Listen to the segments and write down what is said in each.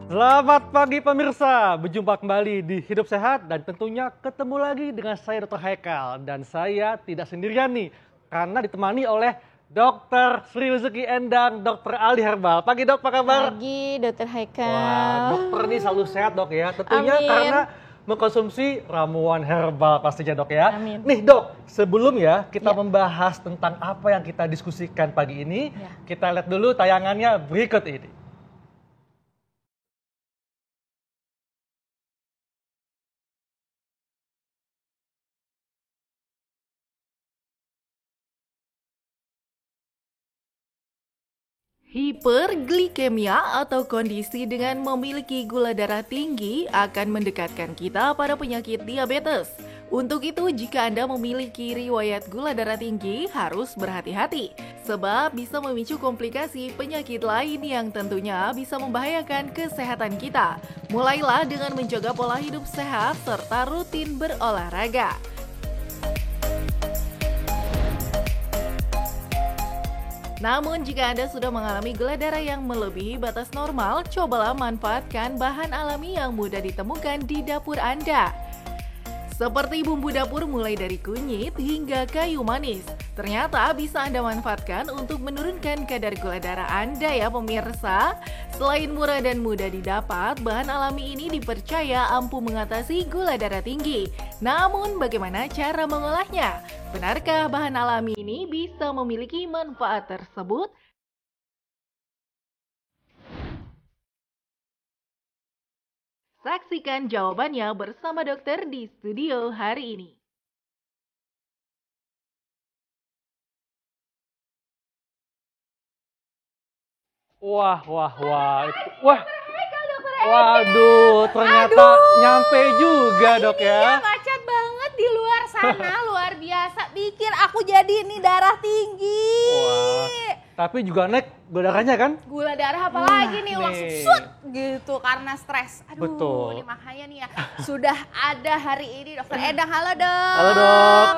Selamat pagi pemirsa, berjumpa kembali di Hidup Sehat dan tentunya ketemu lagi dengan saya Dr. Haikal. Dan saya tidak sendirian nih, karena ditemani oleh Dr. Sri Uzuki Endang, Dr. Ali Herbal. Pagi dok, apa kabar? Pagi Dr. Haikal. Wah, dokter nih selalu sehat dok ya, tentunya Amin. karena mengkonsumsi ramuan herbal pastinya dok ya. Amin. Nih dok, sebelum ya kita Ya. membahas tentang apa yang kita diskusikan pagi ini, Ya. kita lihat dulu tayangannya berikut ini. Hiperglikemia atau kondisi dengan memiliki gula darah tinggi akan mendekatkan kita pada penyakit diabetes. Untuk itu, jika Anda memiliki riwayat gula darah tinggi, harus berhati-hati, sebab bisa memicu komplikasi penyakit lain yang tentunya bisa membahayakan kesehatan kita. Mulailah dengan menjaga pola hidup sehat serta rutin berolahraga. Namun jika Anda sudah mengalami gula darah yang melebihi batas normal, cobalah manfaatkan bahan alami yang mudah ditemukan di dapur Anda. Seperti bumbu dapur mulai dari kunyit hingga kayu manis. Ternyata bisa Anda manfaatkan untuk menurunkan kadar gula darah Anda ya pemirsa. Selain murah dan mudah didapat, bahan alami ini dipercaya ampuh mengatasi gula darah tinggi. Namun bagaimana cara mengolahnya? Benarkah bahan alami ini bisa memiliki manfaat tersebut? Saksikan jawabannya bersama dokter di studio hari ini. Wah. Waduh, ternyata nyampe juga dok Iya, ya. macet banget di luar sana, luar biasa. Pikir aku jadi ini darah tinggi. Wah, tapi juga naik gula darahnya kan? Gula darah apalagi nih, nih. langsung sut gitu karena stres. Aduh, Betul. ini makanya nih ya, sudah ada hari ini Dokter Endang. Halo dok. Halo dok.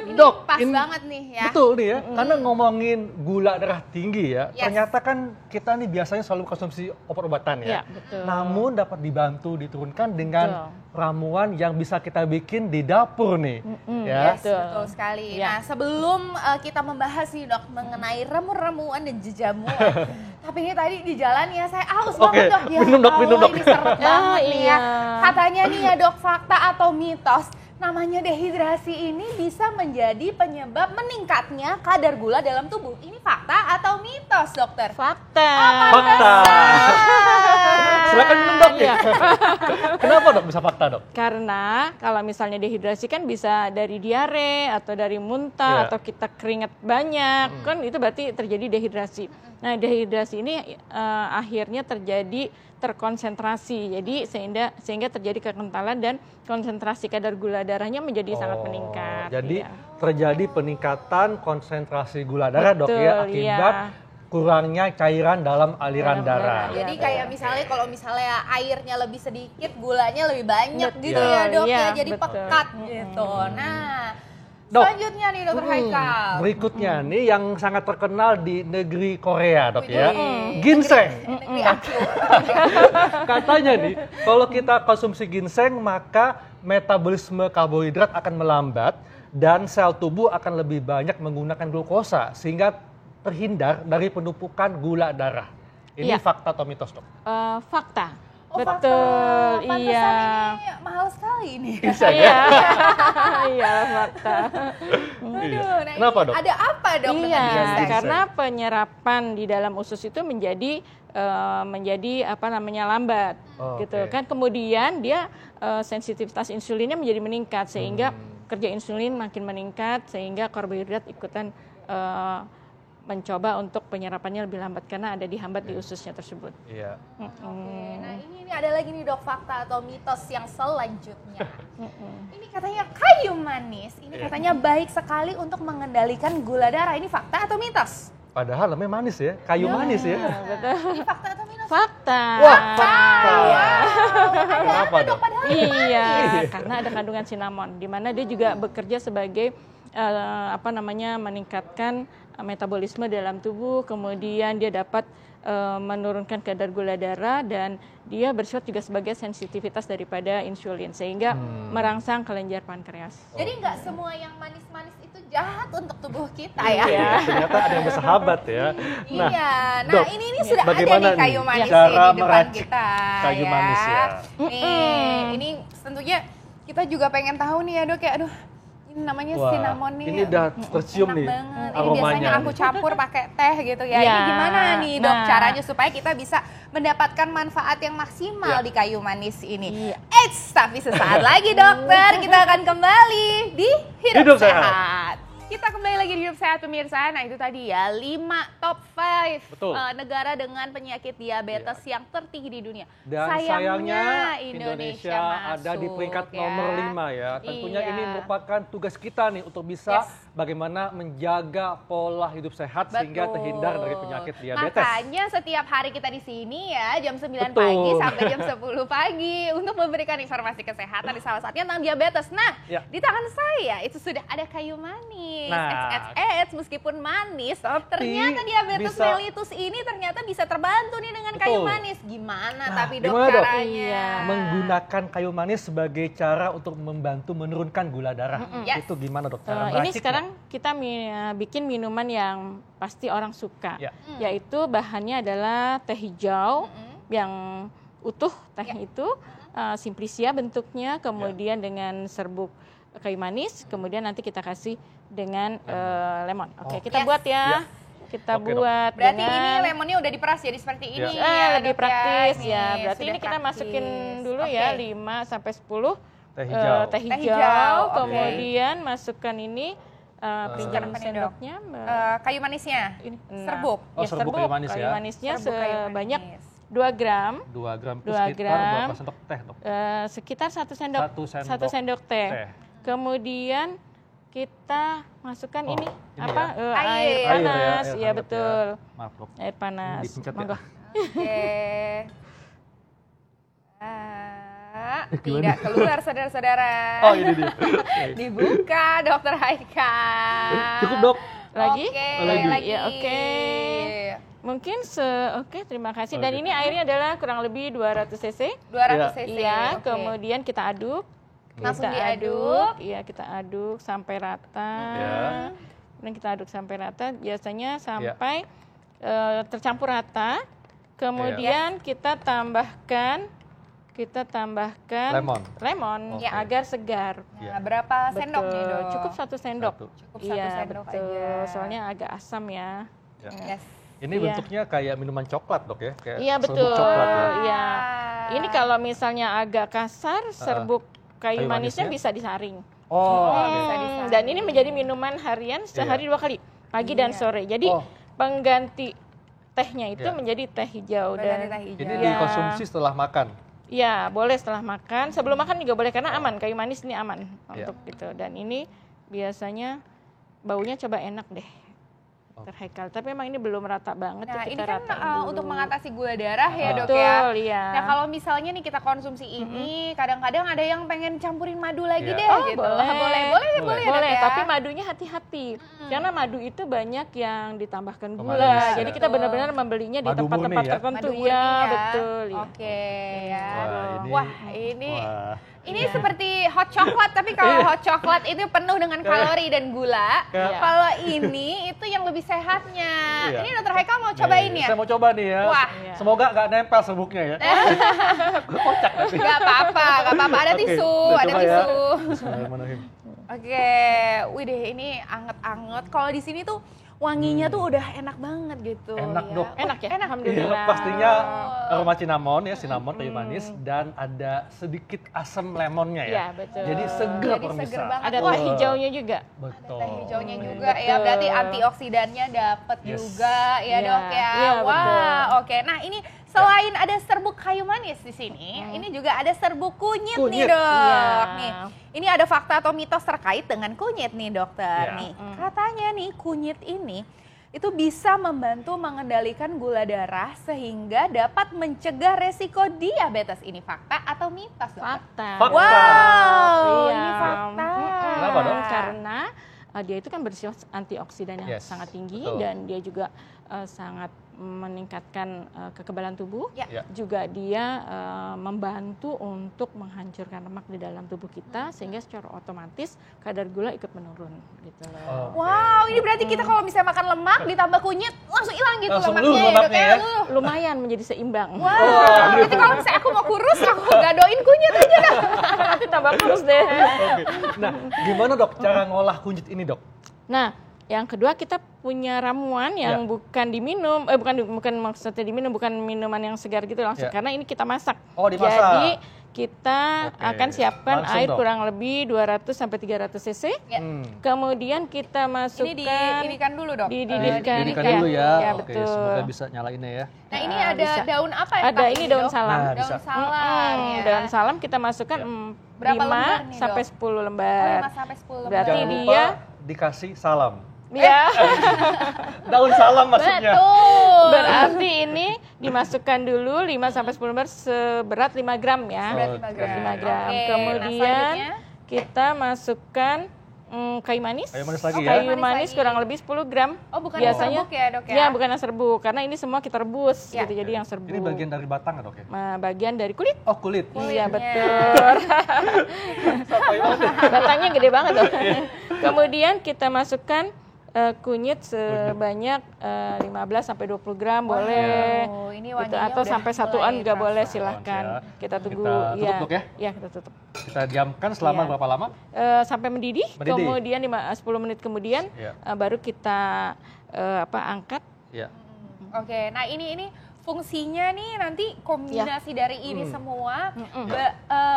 Ini Dok, pas ini- banget nih ya. Betul nih ya, karena ngomongin gula darah tinggi ya, Yes. ternyata kan kita nih biasanya selalu konsumsi obat-obatan ya. Ya, betul. Namun dapat dibantu, diturunkan dengan Betul. ramuan yang bisa kita bikin di dapur nih. Ya. Yes, betul sekali. Iya. Nah, sebelum kita membahas nih dok mengenai ramuan dan jamuan, tapi ini tadi di jalan ya saya haus Oke, banget dok. Ya minum, dok, minum, Allah, dok. ini seret banget nih ya. iya. Katanya nih ya dok, fakta atau mitos, namanya dehidrasi ini bisa menjadi penyebab meningkatnya kadar gula dalam tubuh. Ini fakta atau mitos dokter? Fakta. Fakta. Silakan minum dok. Iya. Kenapa dok bisa fakta dok? Karena kalau misalnya dehidrasi kan bisa dari diare atau dari muntah Iya. atau kita keringat banyak, kan itu berarti terjadi dehidrasi. Nah, dehidrasi ini akhirnya terjadi terkonsentrasi. Jadi sehingga terjadi kekentalan dan konsentrasi kadar gula darahnya menjadi sangat meningkat. Jadi Iya. terjadi peningkatan konsentrasi gula darah dok ya, Betul, akibat iya. kurangnya cairan dalam aliran Dalam darah. darah, Jadi Iya, kayak misalnya kalau misalnya airnya lebih sedikit, gulanya lebih banyak Betul, gitu ya dok iya, ya, jadi betul. pekat gitu. Nah, Dok. selanjutnya nih dokter Haikal. Berikutnya nih yang sangat terkenal di negeri Korea dok ya, Wih, ginseng. Negeri aku. Katanya nih, kalau kita konsumsi ginseng maka metabolisme karbohidrat akan melambat dan sel tubuh akan lebih banyak menggunakan glukosa sehingga terhindar dari penumpukan gula darah. Ini Iya. fakta atau mitos dok? Fakta. Oh, Betul, fakta. Pantesan iya. ini mahal sekali ini. Ginseng Iya. ya? Iya, fakta. Aduh, nah Kenapa, ini Dok? ada apa dok dengan Iya, ginseng? karena penyerapan di dalam usus itu menjadi apa namanya lambat, Oh, gitu oke. kan. Kemudian dia sensitivitas insulinnya menjadi meningkat sehingga kerja insulin makin meningkat sehingga karbohidrat ikutan mencoba untuk penyerapannya lebih lambat karena ada dihambat di ususnya tersebut. Iya. Oke, nah ini ada lagi nih dok fakta atau mitos yang selanjutnya. Ini katanya kayu manis, ini Iya. katanya baik sekali untuk mengendalikan gula darah. Ini fakta atau mitos? Padahal namanya manis ya, kayu manis ya. Betul. Ini fakta atau mitos? Fakta. Wah, fakta. Ada Kenapa, apa dok Dok? padahal Iya, karena ada kandungan cinnamon, di mana dia juga bekerja sebagai meningkatkan metabolisme dalam tubuh, kemudian dia dapat menurunkan kadar gula darah, dan dia bersifat juga sebagai sensitivitas daripada insulin sehingga merangsang kelenjar pankreas. Jadi nggak semua yang manis-manis itu jahat untuk tubuh kita ya. Iya, ternyata ada yang bersahabat ya. Iya, nah Dok, ini sudah ada bagaimana nih kayu nih manis cara di depan meracik kita kayu manis ya? Nih, ini tentunya kita juga pengen tahu nih ya Dok ya, aduh ini namanya Wah, cinnamon nih. ini udah tercium enak nih banget. Ini aromanya. biasanya aku campur pakai teh gitu ya. Iya. Ini gimana nih Dok Nah. caranya supaya kita bisa mendapatkan manfaat yang maksimal Iya. di kayu manis ini? Iya. Eits, tapi sesaat lagi dokter kita akan kembali di Hidup Hidup Sehat. Sehat. Kita kembali lagi di Hidup Sehat pemirsa. Nah itu tadi ya 5 top 5 Betul. negara dengan penyakit diabetes yang tertinggi di dunia. Dan sayangnya Indonesia ada di masuk, peringkat ya. nomor 5 ya. Tentunya Iya. ini merupakan tugas kita nih untuk bisa Yes. bagaimana menjaga pola hidup sehat sehingga Betul. terhindar dari penyakit diabetes. Makanya setiap hari kita di sini ya jam 9 Betul. pagi sampai jam 10 pagi untuk memberikan informasi kesehatan di salah satunya tentang diabetes. Nah, Ya. di tangan saya itu sudah ada kayu manis. Nah. Meskipun manis, Tapi ternyata diabetes bisa- mellitus ini ternyata bisa terbantu nih dengan kayu Betul. manis. Gimana Nah, tapi Dok gimana, Dok? caranya? Iya. Menggunakan kayu manis sebagai cara untuk membantu menurunkan gula darah. Yes. Itu gimana dok? Cara Ini meraciknya? sekarang kita bikin minuman yang pasti orang suka, Ya. yaitu bahannya adalah teh hijau yang utuh tehnya itu, simplisia bentuknya, kemudian dengan serbuk kayu manis, kemudian nanti kita kasih dengan lemon. Oke, kita Yes. buat ya. Ya. Kita Oke, Dok. buat Berarti dengan ini lemonnya udah diperas jadi seperti ini Ya. ya, lebih Dok, praktis Ini ya. Berarti sudah ini kita praktis. masukin dulu Oke. ya 5 sampai 10 Teh hijau. teh Teh hijau, hijau, oke. kemudian masukkan ini pinjam Apa nih, Dok? sendoknya. Kayu manisnya, Ini, serbuk. Oh, serbuk kayu manis ya. Kayu manisnya Serbuk kayu sebanyak manis. 2 gram, 2 gram itu 2 sekitar gram. berapa sendok teh dok? sekitar 1 sendok, Satu sendok teh. teh. Kemudian kita masukkan Oh, ini ini apa? Air. Air Air ya, panas, air ya hangat betul. ya. Maaf dok. Air panas. Dipencet ya. Monggo. Oke. Gimana? Tidak keluar saudara-saudara. Oh ini dia. Dibuka Dokter Haika. Cukup dok. Lagi? Oke, Lagi. lagi. Ya, oke. Mungkin oke, terima kasih. Dan Oke. ini airnya adalah kurang lebih 200 cc. 200 cc. Iya, Oke. kemudian kita aduk. Langsung Kita diaduk. Iya, kita aduk sampai rata. Ya. Kemudian kita aduk sampai rata, biasanya sampai tercampur rata. Kemudian kita tambahkan Lemon. lemon Oke. agar segar. Nah, berapa sendok nih, Betul. Dok? Cukup 1 sendok. Satu. Cukup 1 Iya, sendok betul. aja. Soalnya agak asam ya. Ya. Yes. Ini Iya. bentuknya kayak minuman coklat dok ya? Kayak Iya, serbuk betul. coklat ya. Iya. Ini kalau misalnya agak kasar, serbuk kayu Kayu manisnya manisnya? bisa disaring. Oh, bisa oke. disaring. Dan ini menjadi minuman harian sehari 2 kali, pagi dan Iya. sore. Jadi Oh. pengganti tehnya itu Iya. menjadi teh hijau. Berarti Dan teh hijau. Ini Iya. dikonsumsi setelah makan. ya boleh setelah makan, sebelum makan juga boleh karena aman, kayu manis ini aman Iya. untuk itu. Dan ini biasanya baunya coba enak deh. Oh. Terhaikal, tapi memang ini belum rata banget Nah, ya, ini kita kan ratain dulu. untuk mengatasi gula darah ya, Dok Betul, ya. iya. Nah, kalau misalnya nih kita konsumsi ini, kadang-kadang ada yang pengen campurin madu lagi Iya. deh Oh, gitu. boleh. Boleh, ya, Dok, Boleh, ya? tapi madunya hati-hati. Karena madu itu banyak yang ditambahkan gula. Manis, Jadi ya. kita benar-benar membelinya di Madu tempat-tempat murni ya? tertentu. Madu murni Iya, ya. betul. Ya. Oke, ya. Wah, Wah, ini Wah. seperti hot coklat, tapi kalau hot coklat itu penuh dengan kalori dan gula. Kayak- Kalau ini itu yang lebih sehatnya. Iya. Ini Dokter Haikal mau cobain Nih, ya? Saya mau coba nih ya. Wah. Iya. Semoga nggak nempel serbuknya ya. Kocak nanti. Gak apa-apa, ada Oke, tisu, saya ada coba ya. tisu. Bismillahirrahmanirrahim. Oke, widih ini anget-anget. Kalau di sini tuh wanginya tuh udah enak banget gitu. Enak, ya. Dok. Enak ya? Enak. Iya, Alhamdulillah. pastinya aroma cinnamon ya, cinnamon kayu manis dan ada sedikit asam lemonnya ya. Iya, betul. Jadi seger Jadi pemirsa. seger banget. Ada Wah. teh hijaunya juga. Betul. Teh hijaunya Iya. juga ya, berarti antioksidannya dapet Yes. juga ya, Iya, Dok ya. iya, Wah, betul. oke. Nah, ini selain ada serbuk kayu manis di sini, ini juga ada serbuk kunyit nih, Kunyit. Dok. Iya. Nih, ini ada fakta atau mitos terkait dengan kunyit nih, Dokter. Iya. Nih, katanya nih kunyit ini itu bisa membantu mengendalikan gula darah sehingga dapat mencegah resiko diabetes. Ini fakta atau mitos, Dokter? Fakta. Fakta. Wow, Iya. ini fakta. Kenapa, Dok? Karena dia itu kan bersifat antioksidan yang Yes, sangat tinggi betul. dan dia juga sangat meningkatkan kekebalan tubuh, Ya. Ya. juga dia membantu untuk menghancurkan lemak di dalam tubuh kita, sehingga secara otomatis kadar gula ikut menurun gitu loh. Wow, ini berarti kita kalau misalnya makan lemak ditambah kunyit langsung hilang gitu Langsung lemaknya luluh ya, Dok, lemaknya ya. luluh. Lumayan menjadi seimbang. Wow, berarti kalau misalnya aku mau kurus, aku gadoin kunyit aja dah. Nanti tambah kurus deh. Oke. Nah, gimana Dok cara ngolah kunyit ini, Dok? Nah, yang kedua kita punya ramuan yang bukan diminum, bukan maksudnya diminum, bukan minuman yang segar gitu langsung, Ya. karena ini kita masak. Oh, dimasak. Jadi kita Oke. akan siapkan Langsung, air Dok. kurang lebih 200 sampai 300 cc. Ya. Kemudian kita masukkan Ini kan dulu, Dok. dididihkan. Didirikan Ya. dulu ya. Ya, Oke, betul. semoga bisa nyalainnya ya. Nah, ini Nah, ada bisa. daun apa ya? Ada Pak, ini ini, daun Dok? salam. Nah, bisa. Daun salam ya. Daun salam kita masukkan Berapa 5 lembar nih, sampai Dok? 10 Oh, lembar. 5 sampai 10 lembar. Berarti Jangan lupa dia dikasih salam. Ya. Daun salam maksudnya. Betul. Berarti ini dimasukkan dulu 5 sampai 10 lembar seberat 5 gram ya. Berat 5 Oke. gram. 5 gram. Oke, Kemudian nah, kita masukkan kayu manis. Kayu manis lagi ya. Kayu Manis manis lagi. kurang lebih 10 gram. Oh, bukan Biasanya yang serbuk ya, Dok ya? Ya, bukan yang serbuk karena ini semua kita rebus Ya. gitu. Jadi yang serbuk. Ini bagian dari batang nggak, Dok ya? Bagian dari kulit. Oh, kulit. Iya, Kulitnya. betul. Batangnya gede banget loh. Kemudian kita masukkan kunyit sebanyak 15 sampai 20 gram boleh. Oh, ini Gitu. wanginya Atau udah sampai satuan mulai juga terasa. boleh, Satuan silahkan. ya. Kita tunggu. Kita tutup, Dok, ya? Iya, kita tutup. Kita diamkan selama Iya. berapa lama? Sampai mendidih, Mendidih. kemudian 10 menit kemudian Iya. baru kita angkat. Iya. Oke, nah ini fungsinya nih nanti kombinasi dari ini semua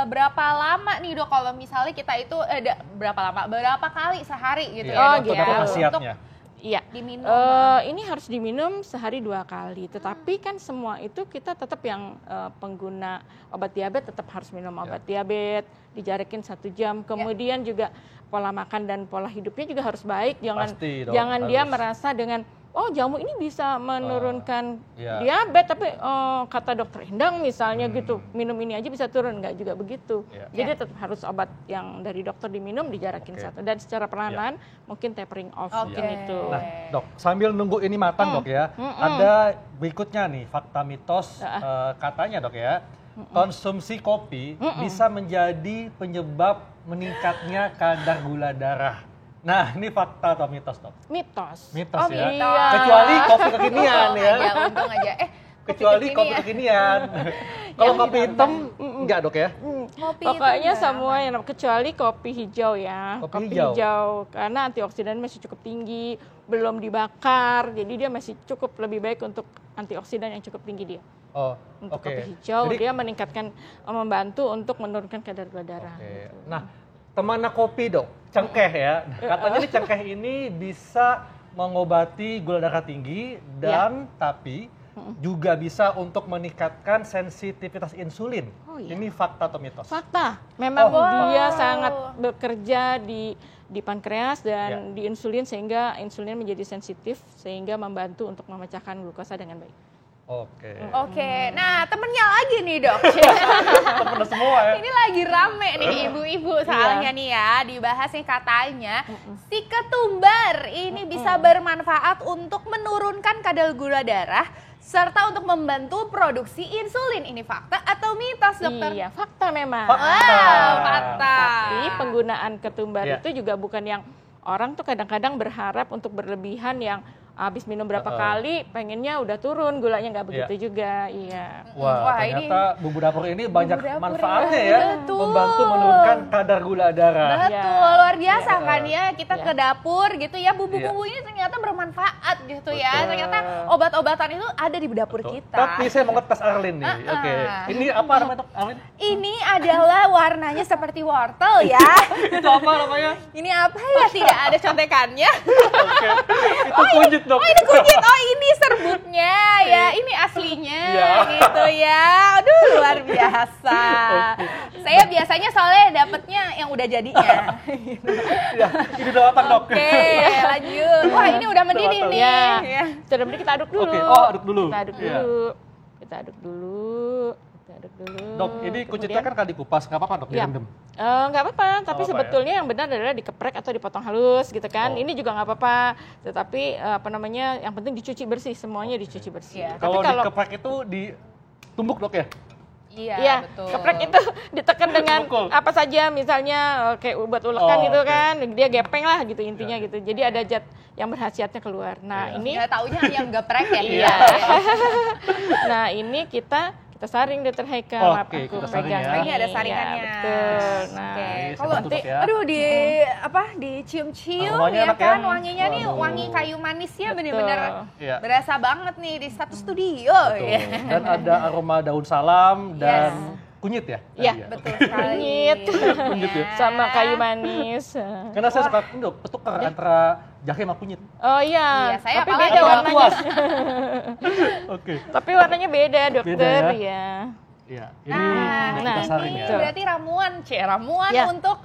berapa lama nih, Dok, kalau misalnya kita itu berapa kali sehari gitu Iya. ya, Oh, Dok, Untuk ya, dapat untuk khasiatnya. Iya. diminum. Ini harus diminum sehari 2 kali. Tetapi kan semua itu kita tetap yang pengguna obat diabetes tetap harus minum obat diabetes, dijarakin 1 jam. Kemudian juga pola makan dan pola hidupnya juga harus baik. Pasti dong, Jangan dia harus. merasa dengan jamu ini bisa menurunkan iya. diabetes, tapi kata dokter Endang misalnya gitu, minum ini aja bisa turun, nggak juga begitu. Iya. Jadi tetap harus obat yang dari dokter diminum, dijarakin Oke. 1, dan secara perlahan mungkin tapering off Oke. mungkin itu. Nah, Dok, sambil nunggu ini matang, Dok ya, ada berikutnya nih fakta mitos katanya, Dok ya, konsumsi kopi bisa menjadi penyebab meningkatnya kadar gula darah. Nah, ini fakta atau mitos, Dok? Mitos. Mitos Oh, ya. mitos. Kecuali kopi kekinian ya. Untung aja. Kecuali kopi kekinian. Kalau kopi hitam enggak, Dok ya? Kopi Pokoknya itu semua yang kecuali kopi hijau ya. Kopi hijau. Karena antioksidan masih cukup tinggi, belum dibakar, jadi dia masih cukup lebih baik untuk antioksidan yang cukup tinggi dia. Oh, Untuk oke. kopi hijau Jadi- dia meningkatkan, membantu untuk menurunkan kadar gula darah. Oke. Nah, temana kopi, Dok, cengkeh ya. Katanya nih cengkeh ini bisa mengobati gula darah tinggi dan tapi juga bisa untuk meningkatkan sensitivitas insulin. Oh, iya. Ini fakta atau mitos? Fakta, memang Oh. dia Wow. sangat bekerja di pankreas dan Ya. di insulin, sehingga insulin menjadi sensitif sehingga membantu untuk memecahkan glukosa dengan baik. Oke. Oke, nah temennya lagi nih, Dok. Temen semua ya. Ini lagi rame nih ibu-ibu soalnya nih ya, dibahas nih katanya si ketumbar ini bisa bermanfaat untuk menurunkan kadar gula darah serta untuk membantu produksi insulin. Ini fakta atau mitos, Dokter? Iya, fakta memang. Fakta. Wow, fakta. Tapi penggunaan ketumbar Iya. itu juga bukan yang orang tuh kadang-kadang berharap untuk berlebihan yang habis minum berapa kali pengennya udah turun gulanya, nggak begitu juga. Iya. Wah, Wah, ini ternyata bumbu dapur ini banyak dapur manfaatnya ini. ya. Betul. Membantu menurunkan kadar gula darah. Betul, Ya. luar biasa Ya. kan ya, kita Ya. ke dapur gitu ya, bumbu-bumbu ini ternyata bermanfaat gitu ya. Betul. Ternyata obat-obatan itu ada di dapur Betul. kita. Tapi saya mau ngetes Arlin nih. Oke. Ini apa namanya, Dok? Arlin? Ini adalah warnanya seperti wortel ya. Itu apa namanya? Ini apa ya, tidak ada contekannya. Oke. Itu kunyit, Dok. Oh, ini kunyit, oh ini serbuknya ya, ini aslinya Iya. gitu ya. Aduh, luar biasa. Saya biasanya soalnya dapetnya yang udah jadinya. Ya, ini udah matang, Dok. Oke, lanjut. Wah, ini udah mendidih Matang. nih. Ya. Ya. Sudah mending kita aduk dulu. Oke, oh, aduk dulu. Kita aduk Iya. dulu. Kita aduk dulu. Kita aduk dulu. Dok, ini kunyitnya kan kan dikupas, nggak apa-apa, Dok, Ya. direndam. Nggak apa-apa, tapi apa-apa sebetulnya yang benar adalah dikeprek atau dipotong halus gitu kan. Ini juga nggak apa-apa, tetapi yang penting dicuci bersih, semuanya dicuci bersih. Iya. Kalau dikeprek itu ditumbuk dok ya? Iya, betul. Keprek itu ditekan dengan Pukul. apa saja, misalnya kayak buat ulekan gitu oke. kan, dia gepeng lah gitu intinya gitu. Jadi ada zat yang berkhasiatnya keluar. Nah ini, Nggak taunya yang geprek ya. Iya. Nah ini kita saring Dr. Haika, maaf Oke, aku kita saring pegang. ya. Ini ada saringannya. Ya, betul. Nah, Oke, Ini kalau saya nanti, tutup ya. aduh dicium-cium Aromanya ya enak ya. kan, wanginya nih Waduh. wangi kayu manisnya Betul. bener-bener Iya. berasa banget nih di satu studio Betul. ya. Dan ada aroma daun salam dan kunyit ya? Iya, tadi ya? Betul sekali. Kunyit. Kunyit ya. sama kayu manis. Karena saya suka ketukar antara jahe sama kunyit. Oh iya, Iya, saya tapi apalagi beda orang warnanya. Puas. Oke. Tapi warnanya beda, dokter. Beda Ya. Iya, ini Nah, kita saring ini ya. berarti ramuan Ya. untuk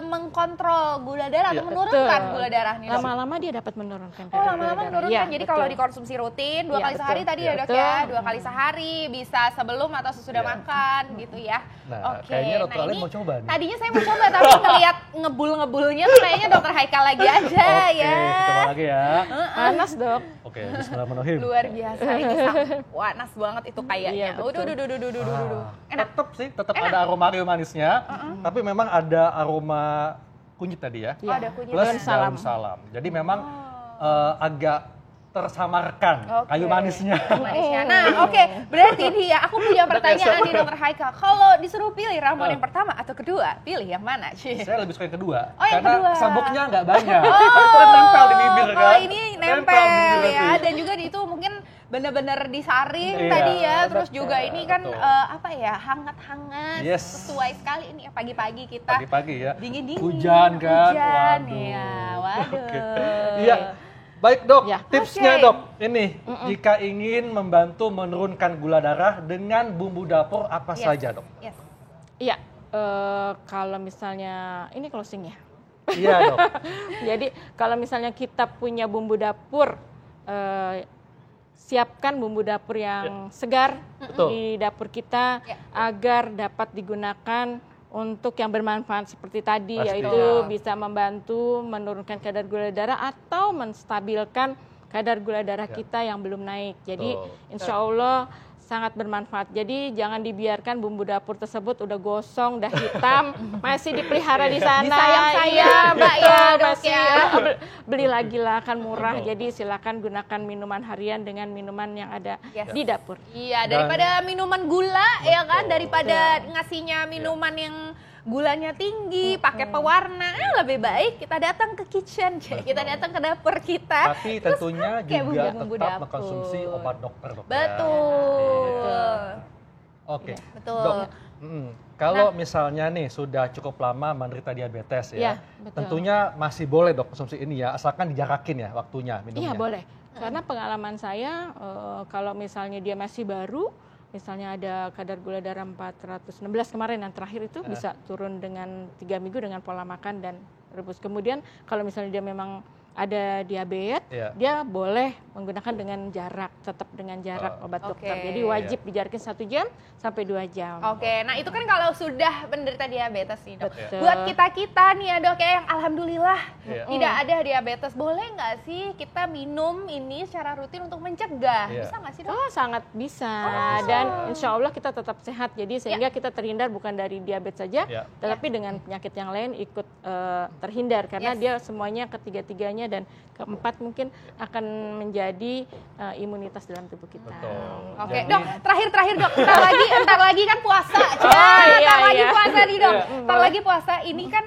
mengkontrol gula darah atau Iya. menurunkan Betul. gula darah nih. Dok. Lama-lama dia dapat menurunkan Oh, kadar lama-lama gula darah. menurunkan. Iya, Jadi betul. kalau dikonsumsi rutin 2 Iya, kali sehari betul. tadi ya, Dok Betul. ya. 2 kali sehari, bisa sebelum atau sesudah Iya. makan gitu ya. Nah, Oke. kayaknya dokter Nah, Alin ini mau coba nih. tadinya saya mau coba tapi ngelihat ngebul-ngebulnya tuh kayaknya Dokter Haikal lagi aja Oke, ya. kita coba lagi ya. Panas, Dok. Oke, bismillahirrahmanirrahim. Luar biasa ini panas banget itu kayaknya. Iya, betul. Udah. Enak. Tetap ada aroma kayu manisnya, tapi memang ada aroma kunyit tadi ya. Oh, ada kunyit. Plus Daun daun salam. Jadi memang agak tersamarkan Oke. kayu manisnya. Manisnya. Nah, oke. Berarti nih ya, aku punya pertanyaan nih Dokter Haikal. Kalau disuruh pilih ramuan yang pertama atau kedua, pilih yang mana? Saya lebih suka yang kedua, Oh, yang karena kedua. serbuknya nggak banyak. Kan nempel di bibir kan. Kalau ini nempel di bibir ya, nanti. dan juga di itu mungkin bener-bener disaring Iya, tadi ya, terus betul, juga ini kan betul. apa ya, hangat-hangat, Yes. sesuai sekali ini ya, pagi-pagi kita. Pagi-pagi ya. Dingin-dingin. Hujan kan. Hujan, Waduh. ya, waduh. Oke. Iya. Baik dok, Ya. tipsnya Oke. dok, ini jika ingin membantu menurunkan gula darah dengan bumbu dapur apa Yes. saja dok? Yes. Iya, kalau misalnya ini closing ya. Iya dok. Jadi kalau misalnya kita punya bumbu dapur, siapkan bumbu dapur yang segar Betul. di dapur kita Ya. agar dapat digunakan untuk yang bermanfaat seperti tadi, Pasti. yaitu bisa membantu menurunkan kadar gula darah atau menstabilkan kadar gula darah Ya. kita yang belum naik. Jadi Betul. insya Allah sangat bermanfaat. Jadi jangan dibiarkan bumbu dapur tersebut udah gosong, udah hitam, masih dipelihara di sana. Disayang-sayang, Iya, Mbak, betul, ya, Dok, masih ya. beli lagi lah, kan murah. Betul. Jadi silakan gunakan minuman harian dengan minuman yang ada Yes. di dapur. Iya, Dan- daripada minuman gula ya kan, Betul. daripada ngasihnya minuman yang gulanya tinggi, pakai pewarna, lebih baik kita datang ke kitchen, kita datang ke dapur kita. Tapi tentunya kayak juga bumbu-bumbu tetap dapur. mengkonsumsi obat dokter dok. ya. Betul. Oke. Betul. Dok, kalau misalnya nih sudah cukup lama menderita diabetes ya, Iya, betul. tentunya masih boleh dok konsumsi ini ya, asalkan dijarakin ya waktunya minumnya. Iya boleh. Karena pengalaman saya kalau misalnya dia masih baru, misalnya ada kadar gula darah 416 kemarin yang terakhir itu bisa turun dengan 3 minggu dengan pola makan dan rebus. Kemudian kalau misalnya dia memang ada diabetes, Iya. dia boleh menggunakan dengan jarak, tetap dengan jarak obat Oke. dokter. Jadi wajib dijarakin 1 jam sampai 2 jam. Oke, nah itu kan kalau sudah menderita diabetes nih dok. Betul. Buat kita nih ya dok ya yang alhamdulillah Iya. tidak ada diabetes, boleh nggak sih kita minum ini secara rutin untuk mencegah? Iya. Bisa nggak sih dok? Oh sangat bisa dan insya Allah kita tetap sehat jadi sehingga kita terhindar bukan dari diabetes saja Ya. tetapi dengan penyakit yang lain ikut terhindar karena Yes. dia semuanya ketiga-tiganya dan keempat mungkin akan menjadi imunitas dalam tubuh kita. Betul. Oke, Jadi- dok, terakhir dok, ntar lagi kan puasa, iya, ntar lagi iya. puasa nih dok, Iya. ntar lagi puasa. Ini kan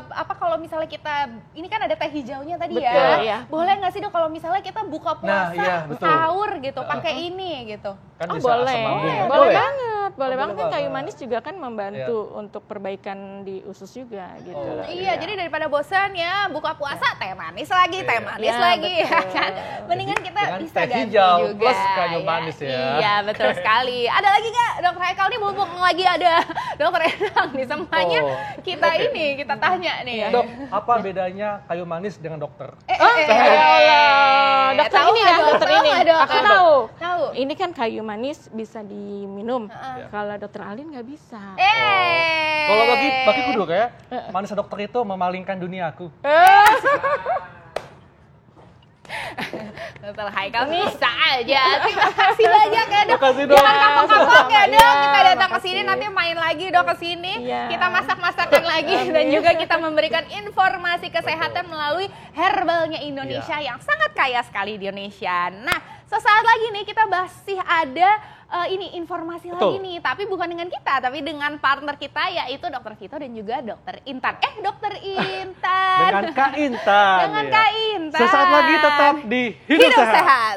apa kalau misalnya kita, ini kan ada teh hijaunya tadi Betul, ya, iya. boleh nggak sih dok kalau misalnya kita buka puasa, iya, betul. sahur gitu, pakai ini gitu? Kan Oh bisa boleh, asam lambung ya? boleh ya? banget, boleh Oh, banget boleh kan kayu banget. manis juga kan membantu untuk perbaikan di usus juga gitu Oh, loh. Iya, jadi daripada bosan ya buka puasa teh manis lagi, teh Iya. manis Ya, lagi ya betul. kan. Mendingan kita dengan bisa teh ganti hijau juga. plus kayu manis ya. Iya, betul sekali. Ada lagi nggak Dokter Haikal nih mumpung lagi ada Dokter Endang nih semuanya Oh, kita oke. ini kita tanya nih. Dok, apa bedanya kayu manis dengan dokter? Ya Allah, dokter tahu ini nggak, ya, Dok? dokter Tahu ini. nggak, Dok? Aku tahu. Tahu. Ini kan kayu manis bisa diminum, Kalau dokter Alin nggak bisa. Kalau bagi kudu kayak manusia dokter itu memalingkan duniaku. Dokter Haikal bisa aja. Terima kasih banyak ya dok. Makasih, Dok. Jangan kapok-kapok ya dok. Iya, Kita datang ke makasih. sini nanti main lagi dok ke sini. Iya. Kita masak-masakan lagi dan juga kita memberikan informasi kesehatan melalui herbalnya Indonesia yang sangat kaya sekali di Indonesia. Nah, sesaat lagi nih kita masih ada ini informasi lagi nih, tapi bukan dengan kita, tapi dengan partner kita yaitu Dokter Vito dan juga Dokter Intan. Dokter Intan. Dengan Kak Intan. Dengan ya. Kak Intan. Sesaat lagi tetap di Hidup Sehat.